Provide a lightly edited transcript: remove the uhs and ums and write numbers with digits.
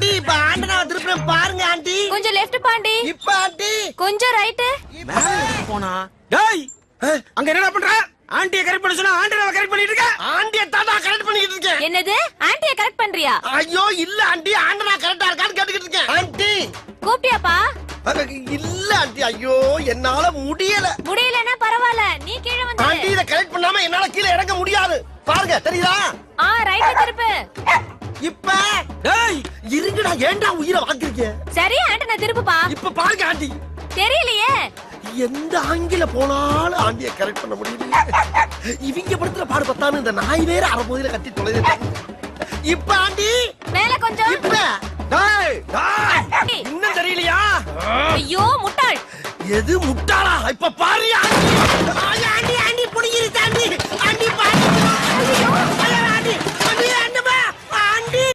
Aunty இப்ப ஆண்டனாவை திருப்பி பாருங்க ஆண்டி. கொஞ்சம் லெஃப்ட் பாண்டி. இப்ப ஆண்டி கொஞ்சம் ரைட். போனா டேய் அங்க என்ன பண்ற? ஆண்டியை கரெக்ட் பண்ண சொன்னா ஆண்டனாவை கரெக்ட் பண்ணிட்டு இருக்க. ஆண்டியை தாத்தா கரெக்ட் பண்ணிட்டு இருக்கேன். என்னது ஆண்டியை கரெக்ட் பண்றியா? ஐயோ இல்ல ஆண்டி ஆண்டனா கரெக்டா இருக்கான்னு கேட்டுக்கிட்டு இருக்கேன். ஆண்டி கூப்பிட்டியாப்பா? இல்ல ஆண்டி ஐயோ என்னால முடியல. முடியலன்னா பரவாயில்ல, நீ கீழே வந்து. ஆண்டி இத கரெக்ட் பண்ணாம என்னால கீழே இறங்க முடியாது. பாருங்க தெரியுதா? ரைட் திருப்பு. இப்ப டேய் இருங்கடா, ஏன்டா உயிரை வாங்குறீங்க? சரி ஆண்டனா திருப்புப்பா. இப்ப பாருங்க ஆண்டி. தெரியலையே. எந்த ஆங்கில போனாலும் ஆண்டியை கரெக்ட் பண்ண முடியல. இவங்க படுத்துற பாடு பத்தான்னு இந்த நாய் வேற அரைபோதில கட்டி தொலைது. இப்ப ஆண்டி மேல கொஞ்சம். இப்ப டேய் டேய் இன்னும் தெரியலையா? ஐயோ முட்டாள். எது முட்டாளா? இப்ப பாருயா.